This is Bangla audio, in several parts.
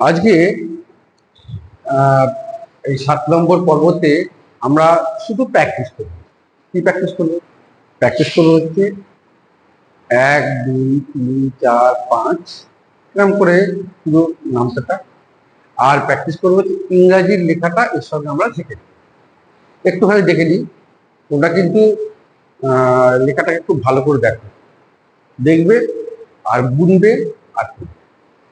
আজকে এই 7 নম্বর পর্বতে আমরা শুধু প্র্যাকটিস করব। কি প্র্যাকটিস করবো? প্র্যাকটিস করবো হচ্ছে 1 2 3 4 5 এরকম করে শুধু নামটা। আর প্র্যাকটিস করবো হচ্ছে ইংরাজির লেখাটা এর সঙ্গে আমরা শিখে নিই। একটুখানি দেখে নিই। তোমরা কিন্তু লেখাটাকে খুব ভালো করে দেখবে আর গুনবে আর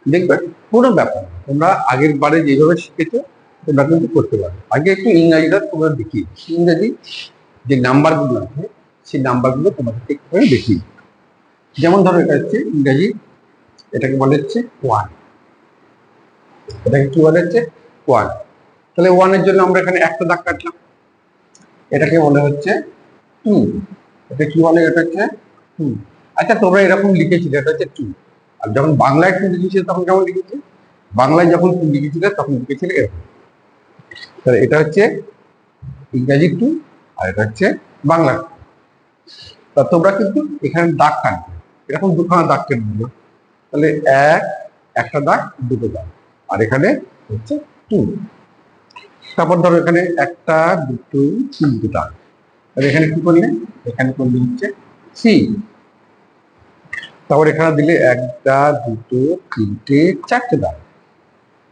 দেখবে কোনো ব্যাপার না। তোমরা আগের বারে যেভাবে শিখেছো তোমরা কিন্তু করতে পারো। আগে একটু ইংরাজিটা তোমরা দেখিয়ে ইংরাজি যে নাম্বারগুলো আছে সেই নাম্বারগুলো তোমাদেরকে একটু দেখিয়ে। যেমন ধরো এটা হচ্ছে ইংরাজি, এটাকে বলে হচ্ছে 1, এটাকে কি বলে হচ্ছে 1। তাহলে 1-এর জন্য আমরা এখানে একটা দাগ কাটলাম। এটাকে বলে হচ্ছে 2, এটা কি বলে? এটা হচ্ছে 2। আচ্ছা, তোমরা এরকম লিখেছিলে এটা হচ্ছে 2, আর যখন বাংলায় 2 লিখেছিলে তখন কেমন লিখেছে? বাংলায় যখন 2 লিখেছিলে তখন লিখেছিলে এরকম। তাহলে এটা হচ্ছে ইংরাজি 2 আর এটা হচ্ছে বাংলা 2। তা তোমরা কিন্তু এখানে দাগ কাটবে, এরকম দুখানা দাগ কেটে দিল। তাহলে একটা দাগ, দুটো দাগ, আর এখানে হচ্ছে 2। তারপর ধরো এখানে একটা, দুটো, তিনটে দাগ। তাহলে এখানে কি করলে? এখানে করলে হচ্ছে 3। তারপর এখানে দিলে একটা, দুটো, তিনটে, চারটে দাগ।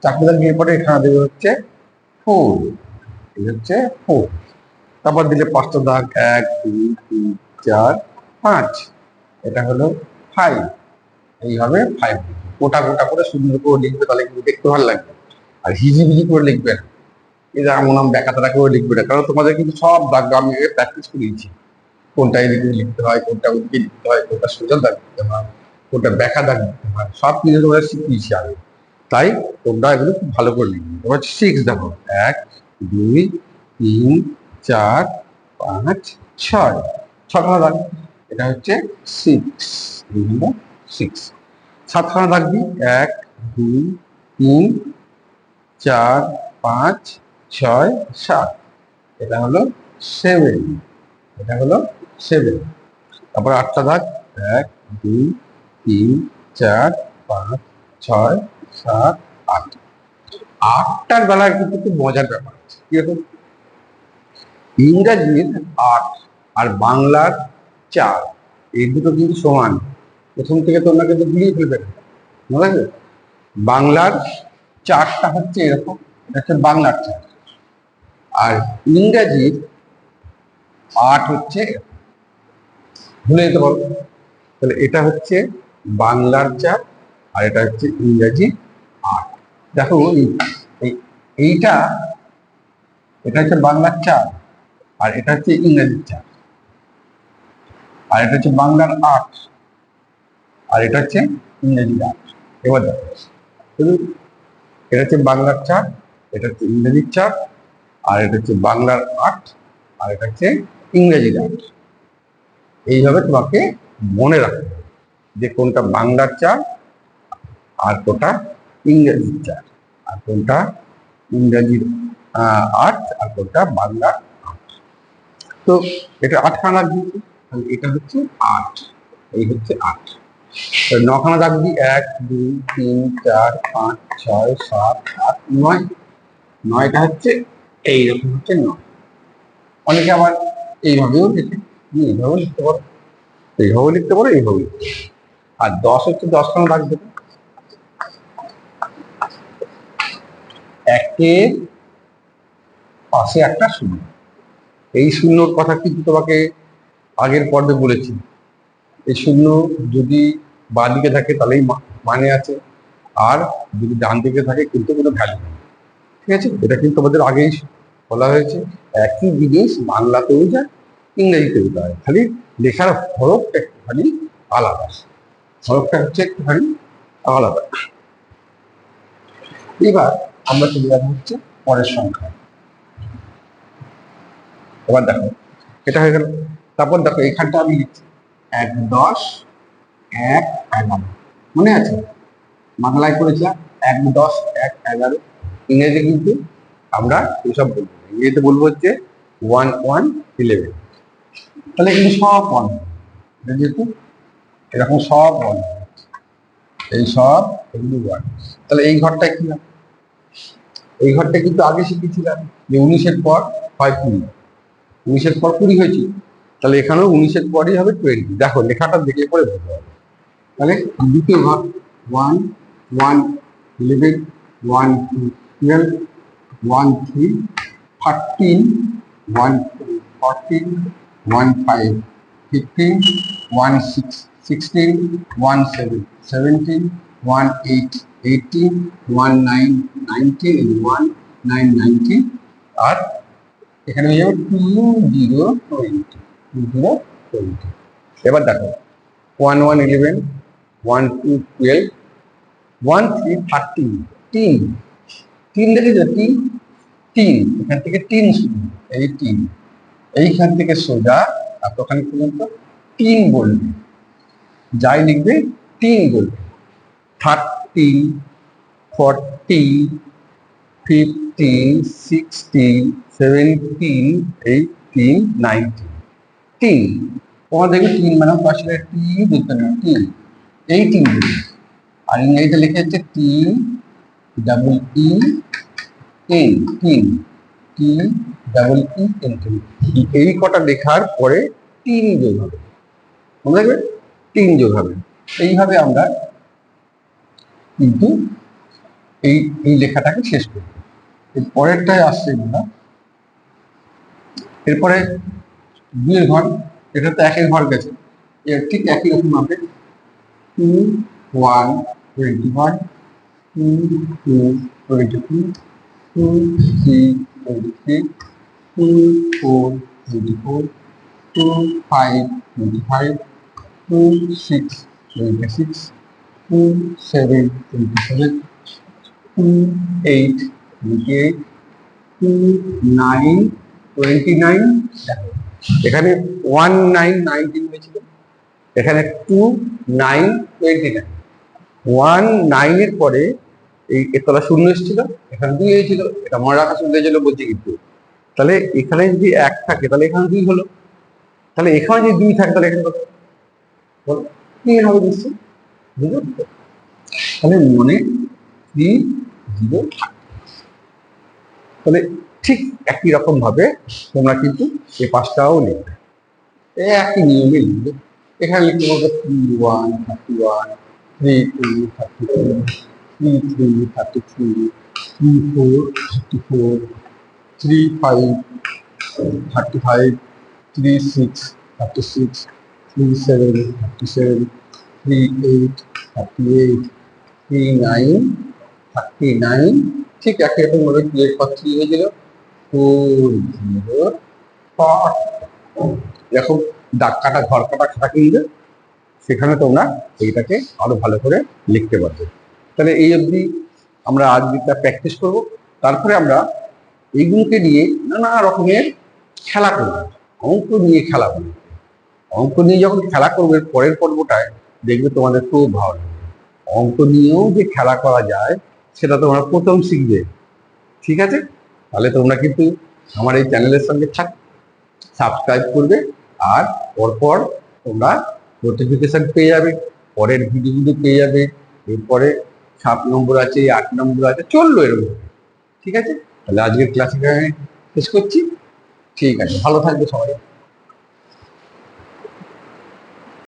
চারটে দাগ দিয়ে পরে এখানে দেবে হচ্ছে 4, এই হচ্ছে 4। তারপর দিলে 5টা দাগ, 1 2 3 4 5, এটা হলো 5। এইভাবে 5 গোটা গোটা করে সুন্দর করে লিখবে, তাহলে কিন্তু দেখতে ভালো লাগবে। আর হিজিবিজি করে লিখবে না, এই যে এমন ব্যাকাতারা করে লিখবে না, কারণ তোমাদের কিন্তু সব দাগ আমি প্র্যাকটিস করে দিয়েছি। কোনটা এদিকে লিখতে হয়, কোনটা ওদিকে লিখতে হয়, কোনটা সোজা দাগ দিতে হয়, কোনটা ব্যাকা দাগ দিতে হয়, সব কিছু তোমরা শিখিয়েছি আমি। তাই তোমরা এগুলো খুব ভালো করে লিখবে। তোমার 6 দেখো, 1 2 3 4 5 6, 6খানা দাগ। এটা হচ্ছে 6, এই হলো 6। 7খানা দাগ দিই, 1 2 3 4 5 6 7, এটা হলো 7, এটা হলো 7। তারপর 8টা দাগ, 1 2 3 4 5 6 7 8। 8টার বেলায় কিন্তু খুব মজার ব্যাপার আছে। কিরকম? ইংরাজির 8 আর বাংলার 4, এই দুটো কিন্তু সমান। প্রথম থেকে তোমরা কিন্তু গুলিয়ে ফেলবে না, মনে আছে? বাংলার 4টা হচ্ছে এরকম, এটা হচ্ছে বাংলার 4। আর ইংরাজির 8 হচ্ছে ভুলে যেতে পারো। তাহলে এটা হচ্ছে বাংলার 4 আর এটা হচ্ছে ইংরাজি 8। দেখো এইটা, এটা হচ্ছে বাংলার 4 আর এটা হচ্ছে ইংরাজির 4, আর এটা হচ্ছে বাংলার 8 আর এটা হচ্ছে ইংরেজির 8। এবার দেখো, এটা হচ্ছে বাংলার 4, এটা হচ্ছে ইংরেজির 4, আর এটা হচ্ছে বাংলার 8 আর এটা হচ্ছে ইংরেজির 8। এইভাবে তোমাকে মনে রাখতে হবে যে কোনটা বাংলার 4 আর কোনটা ইংরেজির 4, আর কোনটা ইংরেজির 8 আর কোনটা বাংলার 8। তো এটা 8খানা দাগ দিয়েছি, তাহলে এটা হচ্ছে 8, এই হচ্ছে 8। 9খানা দাগ দিই, 1 2 3 4 5 6 7 8 9। 9টা হচ্ছে এইরকম হচ্ছে 9। অনেকে আবার এইভাবেও লিখে, এইভাবেও লিখতে পারো, এইভাবেও লিখতে পারো, এইভাবেও লিখতে পারো। আর 10 হচ্ছে 10খানা দাগ দেবে, একের পাশে একটা শূন্য। এই শূন্যর কথা কিন্তু তোমাকে আগের পর্বে বলেছি। এই শূন্য যদি বাঁ দিকে থাকে তাহলেই মানে আছে, আর যদি ডান দিকে থাকে কিন্তু কোনো ভ্যালু নেই। ঠিক আছে, এটা কিন্তু আমাদের আগেই বলা হয়েছে। একই জিনিস বাংলাতেও যায়, ইংরেজিতেও যায়, খালি লেখার হরফটা একটুখানি আলাদা, হরফটা হচ্ছে একটুখানি আলাদা। এবার আমরা চলে যাবো হচ্ছে পরের সংখ্যা। এবার দেখো, এটা হয়ে গেল। তারপর দেখো এখানটা আমি লিখছি 1 10 1 11, মনে আছে? বাংলায় করেছিলাম 1 10 1 11। ইংরেজি কিন্তু আমরা এসব বলবো, ইংরেজিতে বলবো হচ্ছে 1 1 11। তাহলে কিন্তু সব 1, যেহেতু এরকম সব 1, এই সব এগুলো 1। তাহলে এই ঘরটা কি না, এই ঘরটা কিন্তু আগে শিখেছিলাম যে 19-এর পর হয় 20, 19-এর পর 20 হয়েছিল। তাহলে এখানেও 19-এর পরই হবে 20। দেখো লেখাটা দেখে পরে বুঝতে হবে। তাহলে দ্বিতীয় ঘর 1 1 11 1 2 12 1 3 13 1 4 14 1 5 15 1 6 16 1 7 17 1 8 18 1 9 19 1 9 19 আর এখানে হয়ে যাবে 20 20 20 20। এবার দেখো 1 1 11 1 2 12 1 3 13 3 3 দেখেছো 3 3 এখান থেকে 3 শুরু, এই 3 এইখান থেকে সোজা আর ওখানে পর্যন্ত 3 বলবে, যাই লিখবে 3 বলবে। 13 14 15 16 17 18 19 3। তোমার দেখবে 3 মানে পাশে টি বলতে না 3, এই 3 বলবে। আর ইংরেজিতে লিখে হচ্ছে T double E N 3 T double E N 3। এই কটা লেখার পরে 3 যোগ হবে, মনে রাখবে 3 যোগ হবে। এইভাবে আমরা কিন্তু এই এই লেখাটাকে শেষ করব। এর পরেরটায় আসছে না, এরপরে 2-এর ঘর, এটা তো 1-এর ঘর গেছে, এর ঠিক একই রকম হবে 2 1 21 2 2 22 2 3 23 2 4 24 2 5 25 2 6 26 2 7 27 2 8 28 2 9 29। দেখো এখানে 1 9 19 হয়েছিল, এখানে 2 9 29। 1 9 এর পরে এই তলা শূন্য এসেছিল, এখানে 2 হয়েছিল, এটা মনে রাখা শুনতে ছিল বলছি কিন্তু। তাহলে এখানে যদি 1 থাকে তাহলে এখানে 2 হলো, তাহলে এখানে যদি 2 থাকে তাহলে এখানে কত বলো, 3 হবে নিশ্চয়ই, বুঝলো? তাহলে মনে 3 0 থাকে। তাহলে ঠিক একই রকম ভাবে তোমরা কিন্তু এই পাঁচটাও লিখবে, একই নিয়মে লিখবে। এখানে লিখতে বলবো 3 1 31 3 2 32 3 3 33 3 4 34 3 5 35 3 6 36 3 7 37 3 8 38 3 9 39। ঠিক একই রকম ভাবে 2 এর পর 3 হয়েছিল 4 0 5। এরকম দাগ কাটা ঘর কাটা খাতা কিনবে, সেখানে তোমরা এইটাকে আরো ভালো করে লিখতে পারবে। তাহলে এই অবধি আমরা আজকে প্র্যাকটিস করব, তারপরে আমরা এইগুলোকে নিয়ে নানা রকমের খেলা করবো, অঙ্ক নিয়ে খেলা করবো। অঙ্ক নিয়ে যখন খেলা করবে পরের পর্বটায় দেখবে তোমাদের খুব ভালো লাগবে। অঙ্ক নিয়েও যে খেলা করা যায় সেটা তোমরা প্রথম শিখবে, ঠিক আছে? তাহলে তোমরা কিন্তু আমার এই চ্যানেলের সঙ্গে সাবস্ক্রাইব করবে, আর পরপর তোমরা নোটিফিকেশন পেয়ে যাবে, পরের ভিডিওগুলো পেয়ে যাবে। এরপরে 7 নম্বর আছে, 8 নম্বর আছে, চললো এরকম, ঠিক আছে? তাহলে আজকের ক্লাসে শেষ করছি, ঠিক আছে, ভালো থাকবে সবাই।